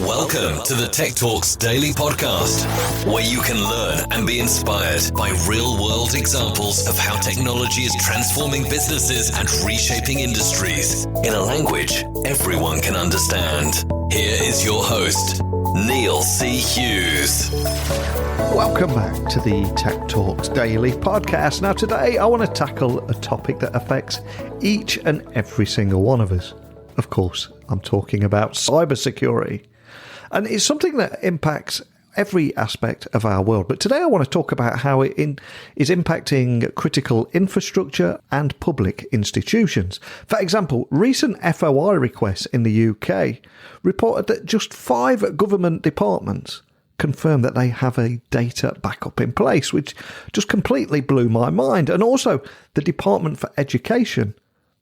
Welcome to the Tech Talks Daily Podcast, where you can learn and be inspired by real-world examples of how technology is transforming businesses and reshaping industries in a language everyone can understand. Here is your host, Neil C. Hughes. Welcome back to the Tech Talks Daily Podcast. Now today I want to tackle a topic that affects each and every single one of us. Of course, I'm talking about cybersecurity. And it's something that impacts every aspect of our world. But today I want to talk about how it is impacting critical infrastructure and public institutions. For example, recent FOI requests in the UK reported that just 5 government departments confirmed that they have a data backup in place, which just completely blew my mind. And also, the Department for Education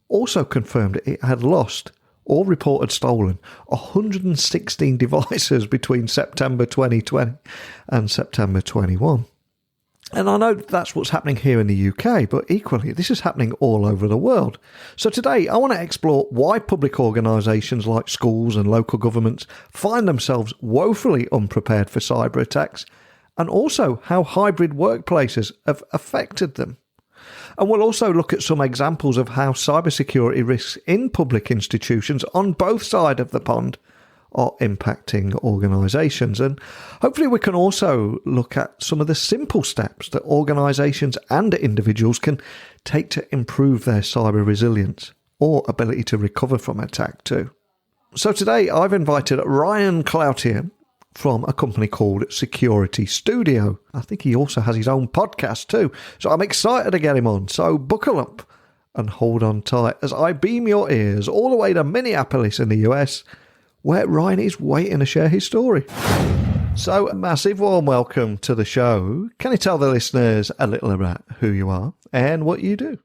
also confirmed it had lost or reported stolen 116 devices between September 2020 and September 21. And I know that's what's happening here in the UK, but equally, this is happening all over the world. So today, I want to explore why public organisations like schools and local governments find themselves woefully unprepared for cyber attacks, and also how hybrid workplaces have affected them. And we'll also look at some examples of how cybersecurity risks in public institutions on both sides of the pond are impacting organisations. And hopefully we can also look at some of the simple steps that organisations and individuals can take to improve their cyber resilience or ability to recover from attack too. So today I've invited Ryan Cloutier from a company called Security Studio. I think he also has his own podcast too. So I'm excited to get him on. So buckle up and hold on tight as I beam your ears all the way to Minneapolis in the US, where Ryan is waiting to share his story. So a massive warm welcome to the show. Can you tell the listeners a little about who you are and what you do?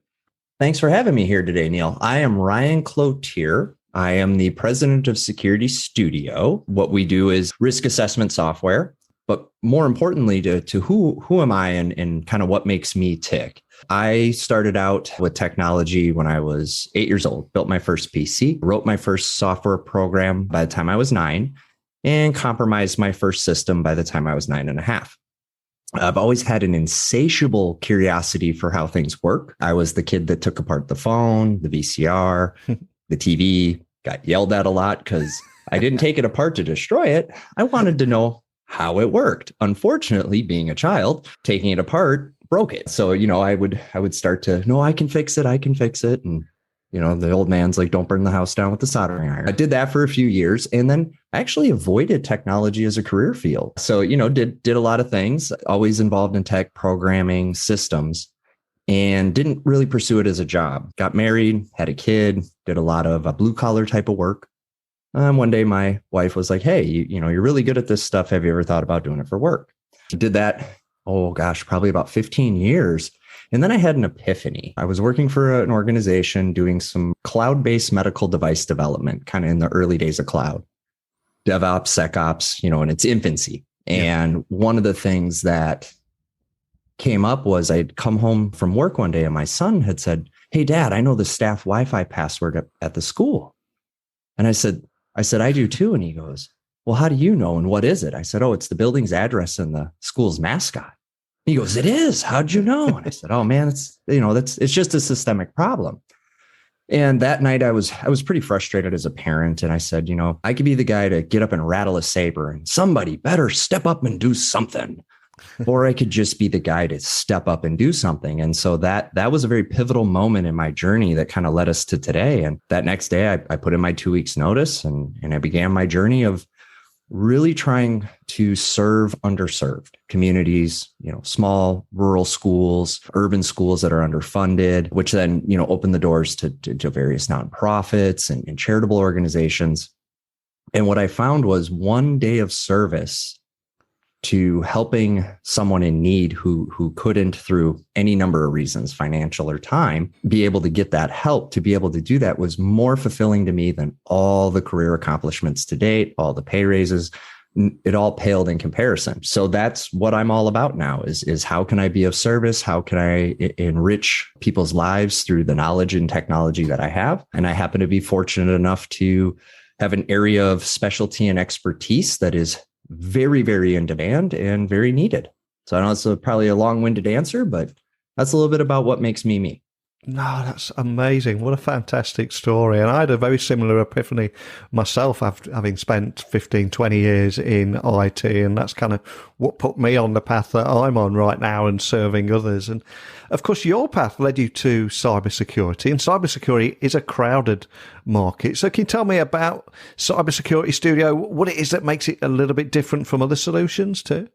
Thanks for having me here today, Neil. I am Ryan Cloutier. I am the president of Security Studio. What we do is risk assessment software, but more importantly, to who am I and kind of what makes me tick. I started out with technology when I was 8 years old, built my first PC, wrote my first software program by the time I was 9, and compromised my first system by the time I was 9.5. I've always had an insatiable curiosity for how things work. I was the kid that took apart the phone, the VCR, the TV, got yelled at a lot because I didn't take it apart to destroy it. I wanted to know how it worked. Unfortunately, being a child, taking it apart broke it. So, I would start to, no, I can fix it. And, the old man's like, don't burn the house down with the soldering iron. I did that for a few years. And then I actually avoided technology as a career field. So, did a lot of things, always involved in tech, programming, systems, and didn't really pursue it as a job. Got married, had a kid, did a lot of blue collar type of work. One day my wife was like, hey, you're really good at this stuff. Have you ever thought about doing it for work? Did that, probably about 15 years. And then I had an epiphany. I was working for an organization doing some cloud-based medical device development, kind of in the early days of cloud. DevOps, SecOps, in its infancy. And one of the things that came up was I'd come home from work one day and my son had said, hey, Dad, I know the staff Wi-Fi password at the school. And I said, I do too. And he goes, well, how do you know? And what is it? I said, it's the building's address and the school's mascot. He goes, it is. How'd you know? And I said, oh man, it's just a systemic problem. And that night I was pretty frustrated as a parent. And I said, I could be the guy to get up and rattle a saber and somebody better step up and do something. Or I could just be the guy to step up and do something. And so that was a very pivotal moment in my journey that kind of led us to today. And that next day I put in my 2 weeks notice and I began my journey of really trying to serve underserved communities, small rural schools, urban schools that are underfunded, which then, open the doors to various nonprofits and charitable organizations. And what I found was one day of service to helping someone in need who couldn't, through any number of reasons, financial or time, be able to get that help. To be able to do that was more fulfilling to me than all the career accomplishments to date, all the pay raises. It all paled in comparison. So that's what I'm all about now is how can I be of service? How can I enrich people's lives through the knowledge and technology that I have? And I happen to be fortunate enough to have an area of specialty and expertise that is very, very in demand and very needed. So I know it's probably a long-winded answer, but that's a little bit about what makes me me. No, that's amazing. What a fantastic story. And I had a very similar epiphany myself, having spent 15, 20 years in IT. And that's kind of what put me on the path that I'm on right now and serving others. And of course, your path led you to cybersecurity. And cybersecurity is a crowded market. So can you tell me about Cybersecurity Studio, what it is that makes it a little bit different from other solutions too?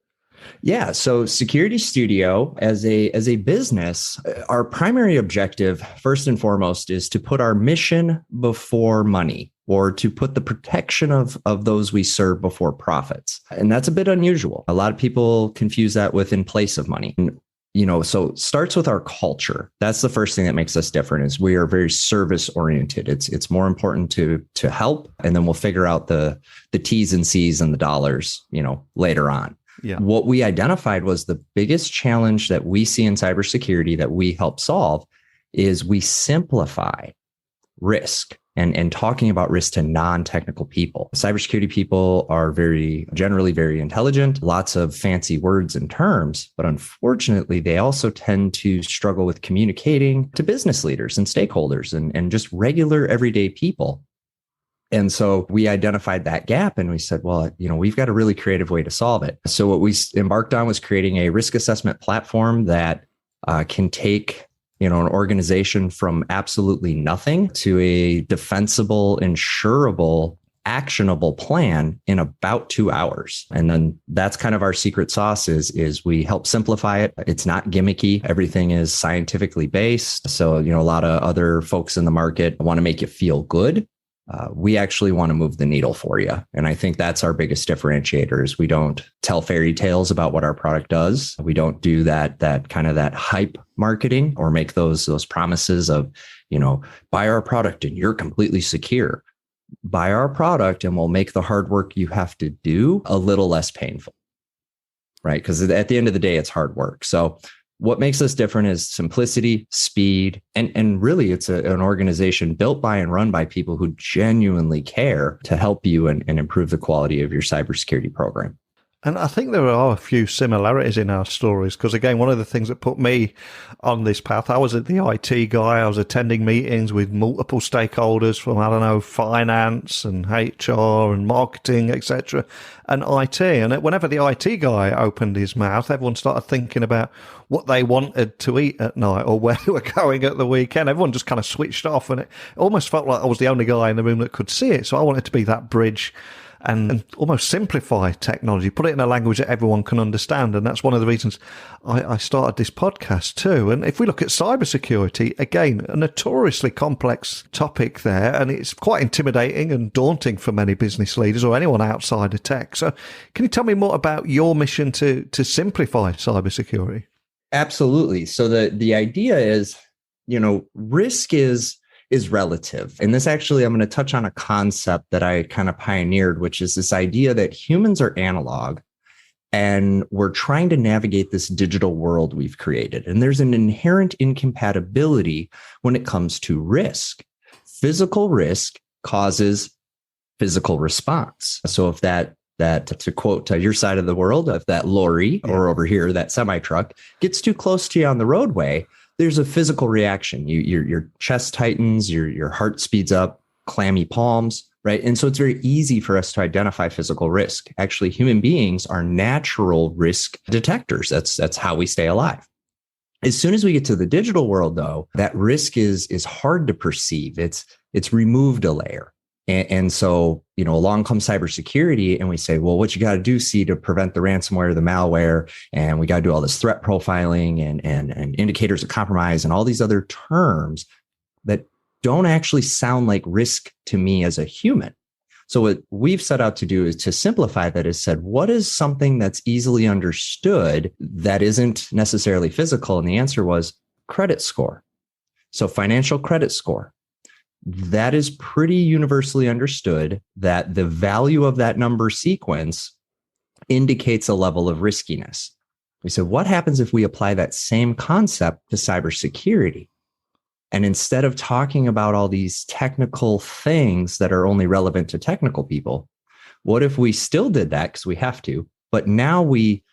Yeah. So Security Studio as a business, our primary objective, first and foremost, is to put our mission before money, or to put the protection of those we serve before profits. And that's a bit unusual. A lot of people confuse that with in place of money. And, so it starts with our culture. That's the first thing that makes us different, is we are very service oriented. It's more important to help, and then we'll figure out the T's and C's and the dollars, later on. Yeah. What we identified was the biggest challenge that we see in cybersecurity that we help solve is we simplify risk and talking about risk to non-technical people. Cybersecurity people are generally very intelligent, lots of fancy words and terms, but unfortunately, they also tend to struggle with communicating to business leaders and stakeholders and just regular everyday people. And so we identified that gap and we said, well, we've got a really creative way to solve it. So what we embarked on was creating a risk assessment platform that can take, an organization from absolutely nothing to a defensible, insurable, actionable plan in about 2 hours. And then that's kind of our secret sauce is we help simplify it. It's not gimmicky. Everything is scientifically based. So, a lot of other folks in the market want to make you feel good. We actually want to move the needle for you. And I think that's our biggest differentiator is we don't tell fairy tales about what our product does. We don't do that kind of that hype marketing or make those promises of, buy our product and you're completely secure. Buy our product and we'll make the hard work you have to do a little less painful, right? Because at the end of the day, it's hard work. So what makes us different is simplicity, speed, and really it's an organization built by and run by people who genuinely care to help you and improve the quality of your cybersecurity program. And I think there are a few similarities in our stories because, again, one of the things that put me on this path, I was the IT guy. I was attending meetings with multiple stakeholders from, finance and HR and marketing, etc., and IT. And whenever the IT guy opened his mouth, everyone started thinking about what they wanted to eat at night or where they were going at the weekend. Everyone just kind of switched off, and it almost felt like I was the only guy in the room that could see it. So I wanted to be that bridge and almost simplify technology, put it in a language that everyone can understand. And that's one of the reasons I started this podcast too. And if we look at cybersecurity, again, a notoriously complex topic there, and it's quite intimidating and daunting for many business leaders or anyone outside of tech. So can you tell me more about your mission to simplify cybersecurity? Absolutely. So the idea is, risk is relative. And this actually, I'm going to touch on a concept that I kind of pioneered, which is this idea that humans are analog and we're trying to navigate this digital world we've created. And there's an inherent incompatibility when it comes to risk. Physical risk causes physical response. So if that to quote your side of the world, if that lorry or over here, that semi-truck gets too close to you on the roadway, there's a physical reaction. Your chest tightens, your heart speeds up, clammy palms, right? And so it's very easy for us to identify physical risk. Actually, human beings are natural risk detectors. That's how we stay alive. As soon as we get to the digital world, though, that risk is hard to perceive. It's removed a layer. And so, along comes cybersecurity and we say, well, what you got to do, to prevent the ransomware, the malware, and we got to do all this threat profiling and indicators of compromise and all these other terms that don't actually sound like risk to me as a human. So what we've set out to do is to simplify that is said, what is something that's easily understood that isn't necessarily physical? And the answer was credit score. So financial credit score. That is pretty universally understood that the value of that number sequence indicates a level of riskiness. We said, what happens if we apply that same concept to cybersecurity? And instead of talking about all these technical things that are only relevant to technical people, what if we still did that because we have to, but now we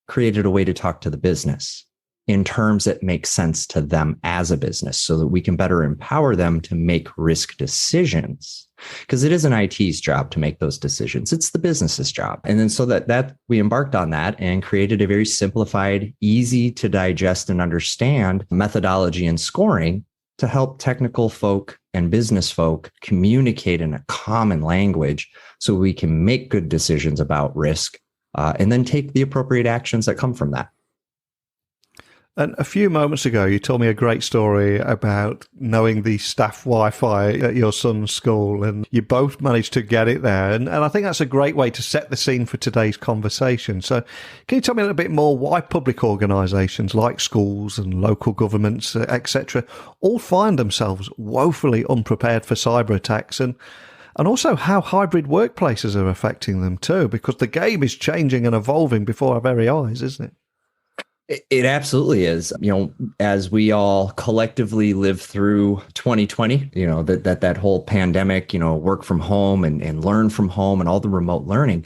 created a way to talk to the business in terms that make sense to them as a business so that we can better empower them to make risk decisions? Because it isn't IT's job to make those decisions. It's the business's job. And then so that we embarked on that and created a very simplified, easy to digest and understand methodology and scoring to help technical folk and business folk communicate in a common language so we can make good decisions about risk and then take the appropriate actions that come from that. And a few moments ago, you told me a great story about knowing the staff Wi-Fi at your son's school, and you both managed to get it there. And I think that's a great way to set the scene for today's conversation. So can you tell me a little bit more why public organisations like schools and local governments, etc., all find themselves woefully unprepared for cyber attacks, and also how hybrid workplaces are affecting them too, because the game is changing and evolving before our very eyes, isn't it? It absolutely is. As we all collectively live through 2020, that whole pandemic, work from home and learn from home and all the remote learning,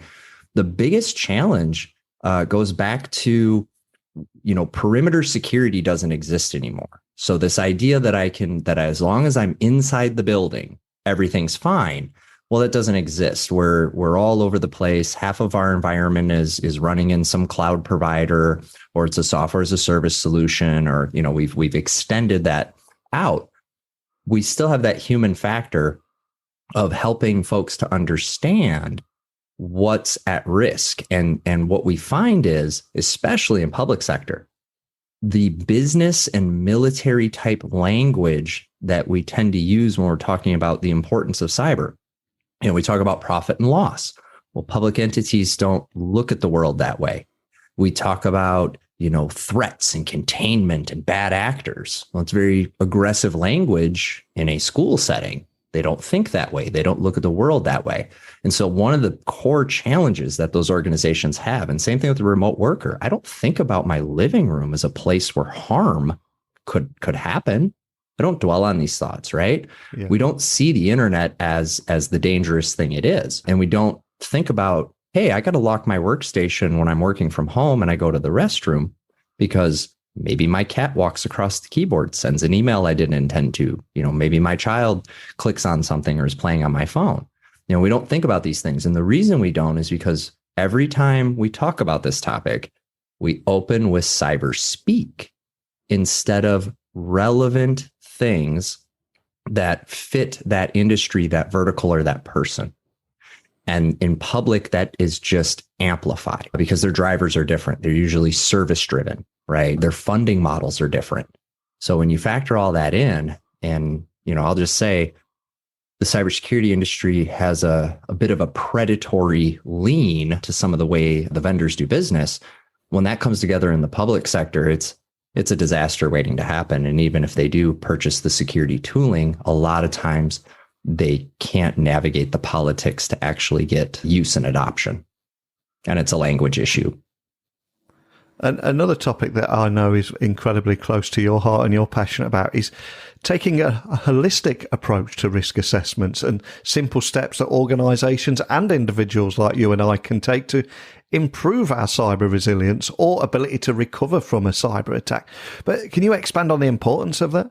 the biggest challenge goes back to, perimeter security doesn't exist anymore. So this idea that as long as I'm inside the building, everything's fine. Well, that doesn't exist. We're all over the place. Half of our environment is running in some cloud provider, or it's a software as a service solution, or we've extended that out. We still have that human factor of helping folks to understand what's at risk. And what we find is, especially in public sector, the business and military type language that we tend to use when we're talking about the importance of cyber. We talk about profit and loss. Well, public entities don't look at the world that way. We talk about, threats and containment and bad actors. Well, it's very aggressive language in a school setting. They don't think that way. They don't look at the world that way. And so one of the core challenges that those organizations have, and same thing with the remote worker, I don't think about my living room as a place where harm could happen. I don't dwell on these thoughts, right? Yeah. We don't see the internet as the dangerous thing it is. And we don't think about, hey, I got to lock my workstation when I'm working from home and I go to the restroom because maybe my cat walks across the keyboard, sends an email I didn't intend to. Maybe my child clicks on something or is playing on my phone. We don't think about these things. And the reason we don't is because every time we talk about this topic, we open with cyber speak instead of relevant things that fit that industry, that vertical, or that person. And in public, that is just amplified because their drivers are different. They're usually service driven, right? Their funding models are different. So when you factor all that in, and I'll just say the cybersecurity industry has a bit of a predatory lean to some of the way the vendors do business. When that comes together in the public sector, it's a disaster waiting to happen. And even if they do purchase the security tooling, a lot of times they can't navigate the politics to actually get use and adoption. And it's a language issue. And another topic that I know is incredibly close to your heart and you're passionate about is taking a holistic approach to risk assessments and simple steps that organizations and individuals like you and I can take to improve our cyber resilience or ability to recover from a cyber attack. But can you expand on the importance of that?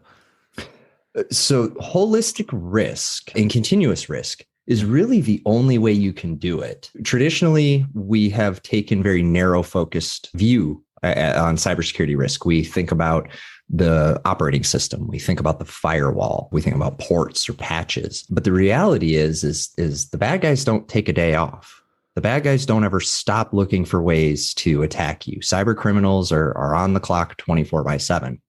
So holistic risk and continuous risk is really the only way you can do it. Traditionally, we have taken very narrow focused view on cybersecurity risk. We think about the operating system. We think about the firewall. We think about ports or patches. But the reality is the bad guys don't take a day off. The bad guys don't ever stop looking for ways to attack you. Cyber criminals are on the clock 24/7.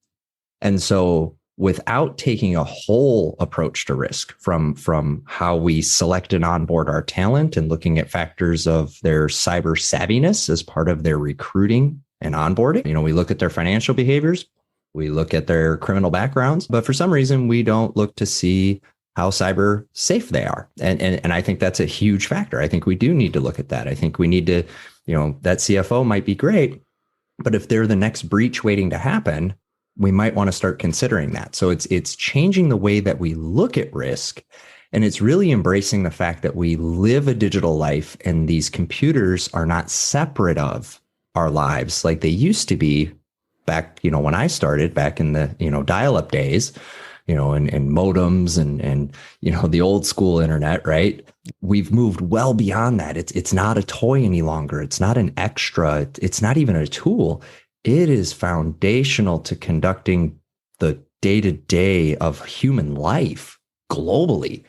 And so without taking a whole approach to risk from how we select and onboard our talent and looking at factors of their cyber savviness as part of their recruiting and onboarding, we look at their financial behaviors, we look at their criminal backgrounds, but for some reason we don't look to see how cyber safe they are. And I think that's a huge factor. I think we do need to look at that. I think we need to, that CFO might be great, but if they're the next breach waiting to happen, we might want to start considering that. So it's changing the way that we look at risk. And it's really embracing the fact that we live a digital life and these computers are not separate of our lives like they used to be back, when I started back in the, dial-up days, and modems and the old school internet, right? We've moved well beyond that. It's not a toy any longer. It's not an extra. It's not even a tool. It is foundational to conducting the day-to-day of human life globally.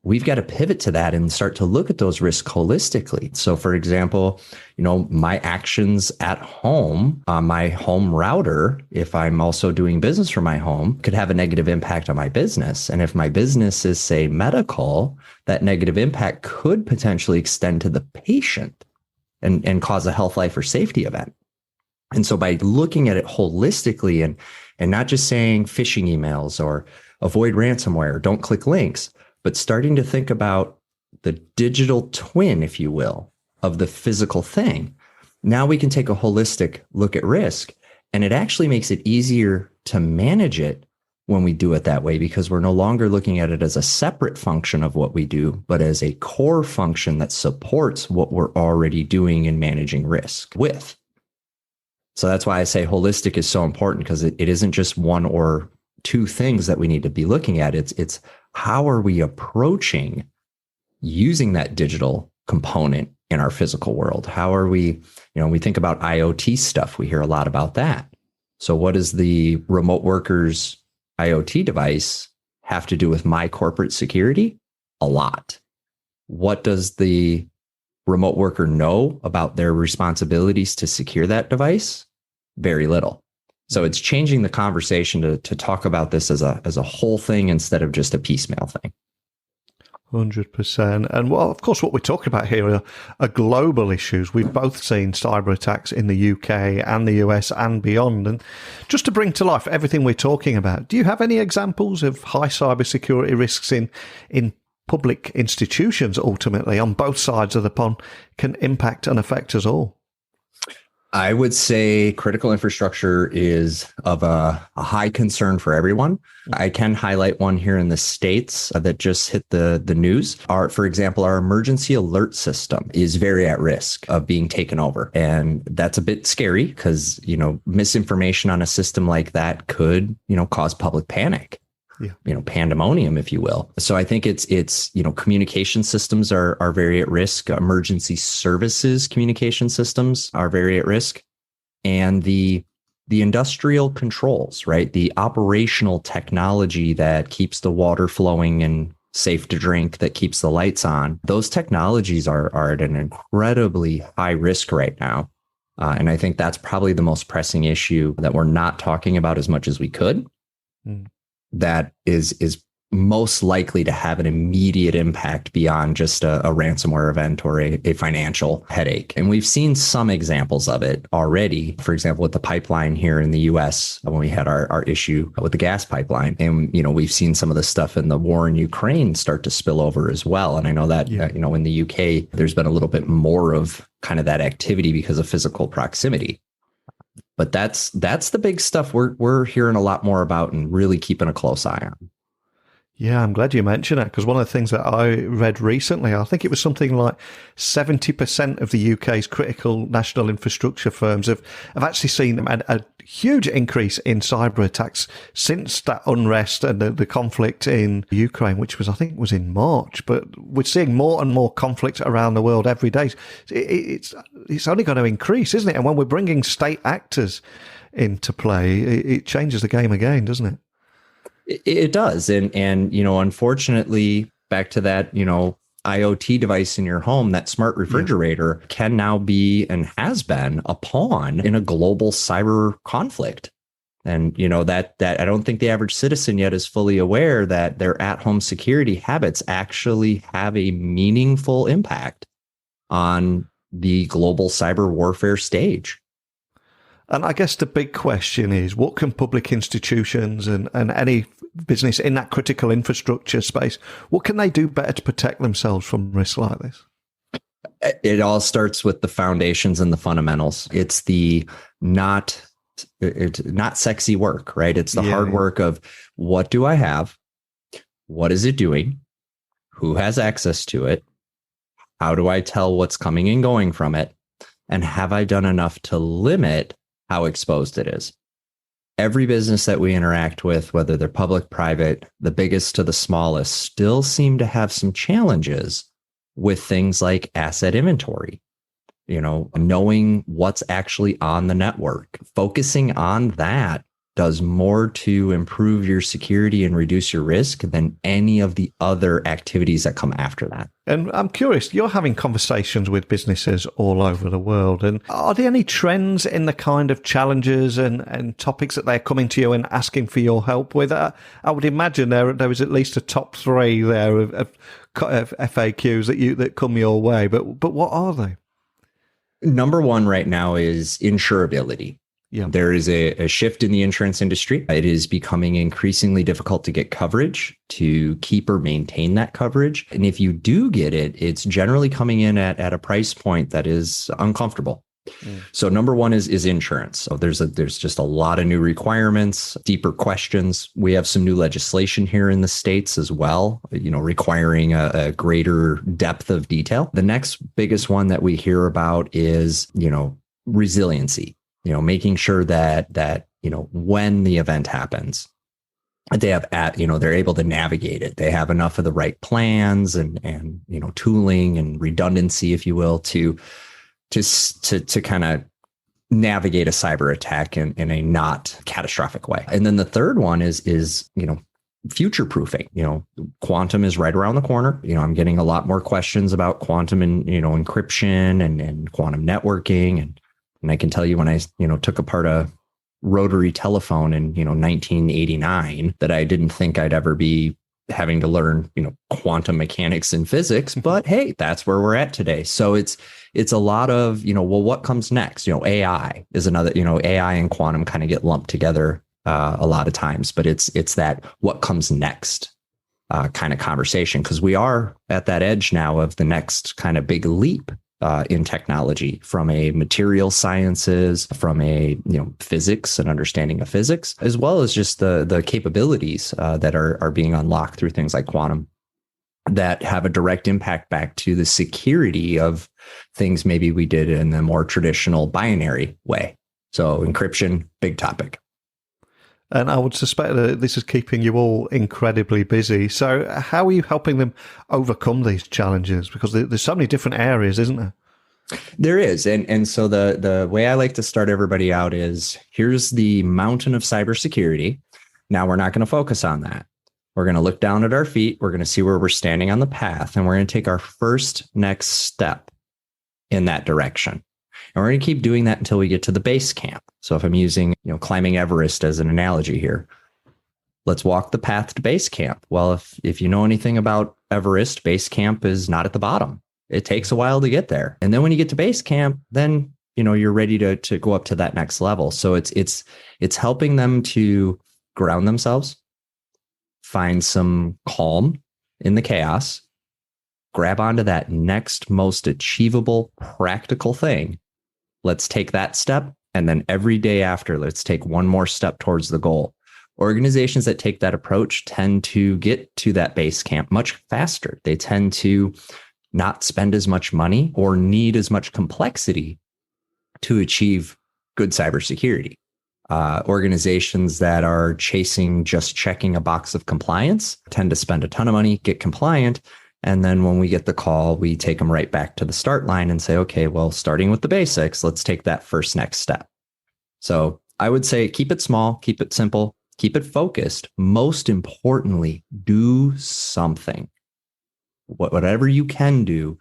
We've got to pivot to that and start to look at those risks holistically. So for example, my actions at home on my home router, if I'm also doing business from my home, could have a negative impact on my business. And if my business is, say, medical, that negative impact could potentially extend to the patient and cause a health, life, or safety event. And so by looking at it holistically and not just saying phishing emails or avoid ransomware, don't click links, but starting to think about the digital twin, if you will, of the physical thing. Now we can take a holistic look at risk, and it actually makes it easier to manage it when we do it that way, because we're no longer looking at it as a separate function of what we do, but as a core function that supports what we're already doing in managing risk with. So that's why I say holistic is so important, because it isn't just one or two things that we need to be looking at. It's how are we approaching using that digital component in our physical world? How are we, we think about IoT stuff. We hear a lot about that. So what does the remote workers IoT device have to do with my corporate security? A lot. What does the remote worker know about their responsibilities to secure that device? Very little. So it's changing the conversation to talk about this as a whole thing instead of just a piecemeal thing. 100%. And well, of course, what we're talking about here are global issues. We've both seen cyber attacks in the UK and the US and beyond. And just to bring to life everything we're talking about, do you have any examples of high cybersecurity risks in public institutions ultimately on both sides of the pond can impact and affect us all? I would say critical infrastructure is of a high concern for everyone. I can highlight one here in the States that just hit the news. For example, our emergency alert system is very at risk of being taken over. And that's a bit scary because, misinformation on a system like that could, cause public panic. Yeah. Pandemonium, if you will. So I think it's communication systems are very at risk. Emergency services communication systems are very at risk. And the industrial controls, right? The operational technology that keeps the water flowing and safe to drink, that keeps the lights on. Those technologies are at an incredibly high risk right now. And I think that's probably the most pressing issue that we're not talking about as much as we could. That is most likely to have an immediate impact beyond just a ransomware event or a financial headache. And we've seen some examples of it already. For example, with the pipeline here in the US, when we had our issue with the gas pipeline. And, we've seen some of the stuff in the war in Ukraine start to spill over as well. And I know that, in the UK, there's been a little bit more of kind of that activity because of physical proximity. But that's the big stuff we're hearing a lot more about and really keeping a close eye on. Yeah, I'm glad you mentioned that, because one of the things that I read recently, I think it was something like 70% of the UK's critical national infrastructure firms have actually seen a huge increase in cyber attacks since that unrest and the conflict in Ukraine, which I think was in March. But we're seeing more and more conflict around the world every day. It's only going to increase, isn't it? And when we're bringing state actors into play, it changes the game again, doesn't it? It does. And unfortunately, back to that, IoT device in your home, that smart refrigerator can now be and has been a pawn in a global cyber conflict. And, that I don't think the average citizen yet is fully aware that their at-home security habits actually have a meaningful impact on the global cyber warfare stage. And I guess the big question is, what can public institutions and any business in that critical infrastructure space, what can they do better to protect themselves from risks like this? It all starts with the foundations and the fundamentals. It's the not it's not sexy work, right? It's the hard work of what do I have? What is it doing? Who has access to it? How do I tell what's coming and going from it? And have I done enough to limit how exposed it is? Every business that we interact with, whether they're public, private, the biggest to the smallest, still seem to have some challenges with things like asset inventory. Knowing what's actually on the network, focusing on that does more to improve your security and reduce your risk than any of the other activities that come after that. And I'm curious, you're having conversations with businesses all over the world. And are there any trends in the kind of challenges and topics that they're coming to you and asking for your help with? I would imagine there was at least a top 3 there of FAQs that come your way. But what are they? Number 1 right now is insurability. Yeah. There is a shift in the insurance industry. It is becoming increasingly difficult to get coverage, to keep or maintain that coverage. And if you do get it, it's generally coming in at a price point that is uncomfortable. So number 1 is insurance. So there's just a lot of new requirements, deeper questions. We have some new legislation here in the States as well, requiring a greater depth of detail. The next biggest one that we hear about is, resiliency. Making sure that when the event happens, they have they're able to navigate it. They have enough of the right plans and tooling and redundancy, if you will, to kind of navigate a cyber attack in a not catastrophic way. And then the third one is future proofing. Quantum is right around the corner. I'm getting a lot more questions about quantum and encryption and quantum networking and I can tell you when I, took apart a rotary telephone in, 1989 that I didn't think I'd ever be having to learn, quantum mechanics and physics, but hey, that's where we're at today. So it's a lot of, what comes next? AI is another, AI and quantum kind of get lumped together a lot of times, but it's that what comes next kind of conversation, because we are at that edge now of the next kind of big leap in technology, from a material sciences, from a physics and understanding of physics, as well as just the capabilities that are being unlocked through things like quantum that have a direct impact back to the security of things maybe we did in the more traditional binary way. So encryption, big topic. And I would suspect that this is keeping you all incredibly busy. So how are you helping them overcome these challenges? Because there's so many different areas, isn't there? There is. And so the way I like to start everybody out is, here's the mountain of cybersecurity. Now we're not going to focus on that. We're going to look down at our feet. We're going to see where we're standing on the path. And we're going to take our first next step in that direction. And we're going to keep doing that until we get to the base camp. So if I'm using, climbing Everest as an analogy here, let's walk the path to base camp. Well, if you know anything about Everest, base camp is not at the bottom. It takes a while to get there. And then when you get to base camp, then, you're ready to go up to that next level. So it's helping them to ground themselves, find some calm in the chaos, grab onto that next most achievable, practical thing. Let's take that step. And then every day after, let's take one more step towards the goal. Organizations that take that approach tend to get to that base camp much faster. They tend to not spend as much money or need as much complexity to achieve good cybersecurity. Organizations that are just checking a box of compliance tend to spend a ton of money, get compliant. And then when we get the call, we take them right back to the start line and say, okay, well, starting with the basics, let's take that first next step. So I would say keep it small, keep it simple, keep it focused. Most importantly, do something. Whatever you can do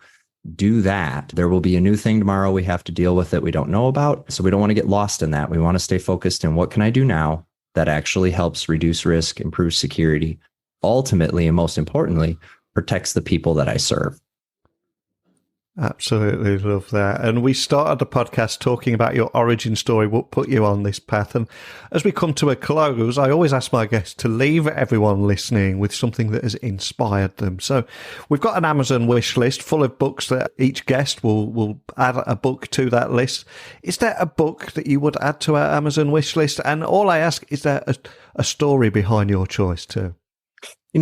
that. There will be a new thing tomorrow we have to deal with that we don't know about. So we don't want to get lost in that. We want to stay focused in what can I do now that actually helps reduce risk, improve security, ultimately, and most importantly, protects the people that I serve. Absolutely love that. And we started the podcast talking about your origin story, what put you on this path. And as we come to a close, I always ask my guests to leave everyone listening with something that has inspired them. So we've got an Amazon wish list full of books that each guest will add a book to that list. Is there a book that you would add to our Amazon wish list? And all I ask, is there a story behind your choice too?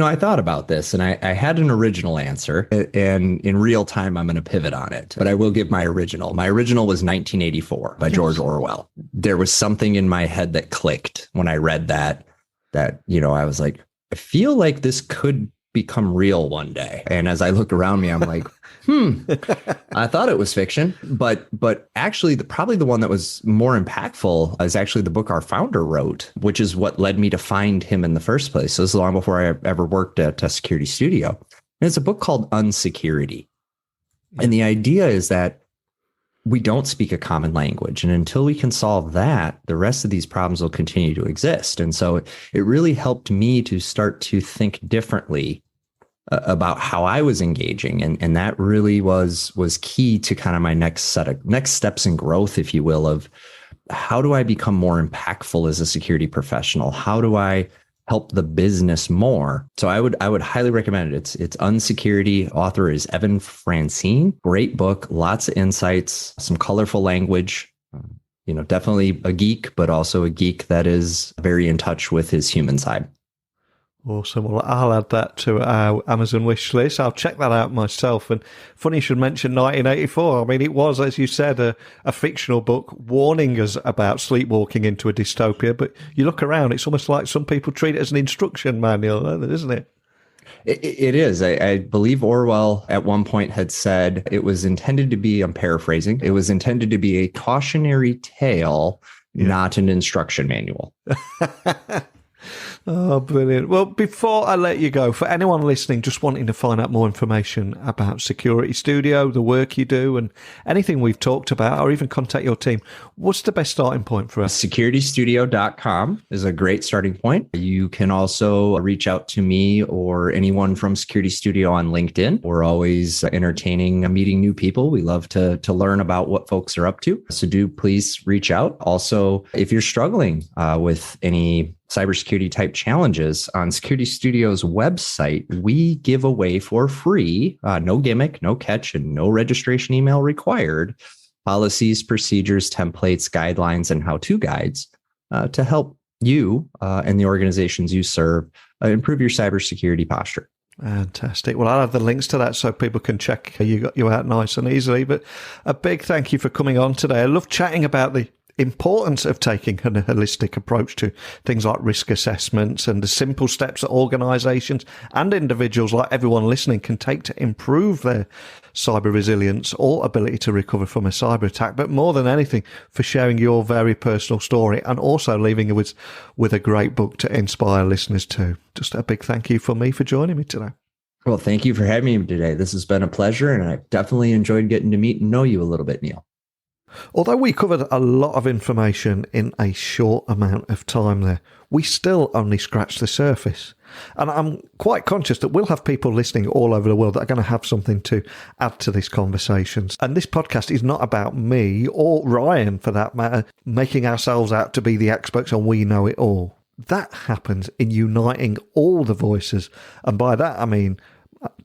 I thought about this and I had an original answer, and in real time, I'm going to pivot on it, but I will give my original. My original was 1984 by George Orwell. There was something in my head that clicked when I read that, I was like, I feel like this could become real one day. And as I look around me, I'm like, I thought it was fiction, but actually probably the one that was more impactful is actually the book our founder wrote, which is what led me to find him in the first place. So this is long before I ever worked at a security studio. And it's a book called Unsecurity. And the idea is that we don't speak a common language. And until we can solve that, the rest of these problems will continue to exist. And so it really helped me to start to think differently about how I was engaging. And that really was key to kind of my next steps in growth, if you will, of how do I become more impactful as a security professional? How do I help the business more? So I would highly recommend it. It's Unsecurity. Author is Evan Francine. Great book, lots of insights, some colorful language. Definitely a geek, but also a geek that is very in touch with his human side. Awesome. Well, I'll add that to our Amazon wish list. I'll check that out myself. And funny you should mention 1984. I mean, it was, as you said, a fictional book warning us about sleepwalking into a dystopia. But you look around, it's almost like some people treat it as an instruction manual, isn't it? It is. I believe Orwell at one point had said it was intended to be, I'm paraphrasing, it was intended to be a cautionary tale, not an instruction manual. Oh, brilliant. Well, before I let you go, for anyone listening just wanting to find out more information about Security Studio, the work you do, and anything we've talked about, or even contact your team, what's the best starting point for us? SecurityStudio.com is a great starting point. You can also reach out to me or anyone from Security Studio on LinkedIn. We're always entertaining meeting new people. We love to learn about what folks are up to. So do please reach out. Also, if you're struggling with any cybersecurity type challenges, on Security Studio's website, we give away for free, no gimmick, no catch, and no registration email required, policies, procedures, templates, guidelines, and how-to guides to help you and the organizations you serve improve your cybersecurity posture. Fantastic. Well, I'll have the links to that so people can check you out nice and easily. But a big thank you for coming on today. I love chatting about the importance of taking a holistic approach to things like risk assessments and the simple steps that organizations and individuals like everyone listening can take to improve their cyber resilience or ability to recover from a cyber attack. But more than anything, for sharing your very personal story and also leaving it with a great book to inspire listeners too. Just a big thank you from me for joining me today. Well, thank you for having me today. This has been a pleasure, and I've definitely enjoyed getting to meet and know you a little bit, Neil. Although we covered a lot of information in a short amount of time there, we still only scratched the surface. And I'm quite conscious that we'll have people listening all over the world that are going to have something to add to this conversation. And this podcast is not about me or Ryan, for that matter, making ourselves out to be the experts and we know it all. That happens in uniting all the voices. And by that, I mean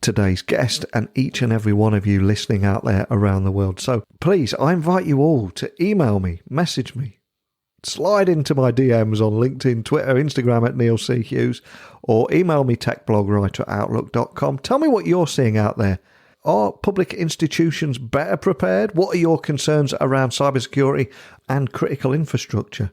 today's guest and each and every one of you listening out there around the world. So please, I invite you all to email me, message me, slide into my DMs on LinkedIn, Twitter, Instagram at Neil C. Hughes, or email me techblogwriter@outlook.com. Tell me what you're seeing out there. Are public institutions better prepared? What are your concerns around cybersecurity and critical infrastructure?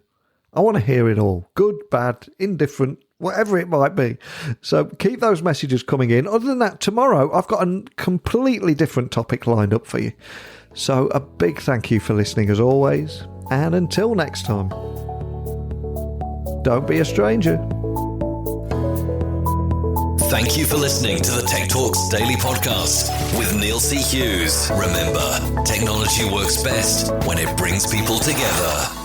I want to hear it all. Good, bad, indifferent, whatever it might be. So keep those messages coming in. Other than that, tomorrow I've got a completely different topic lined up for you. So a big thank you for listening as always. And until next time, don't be a stranger. Thank you for listening to the Tech Talks Daily Podcast with Neil C. Hughes. Remember, technology works best when it brings people together.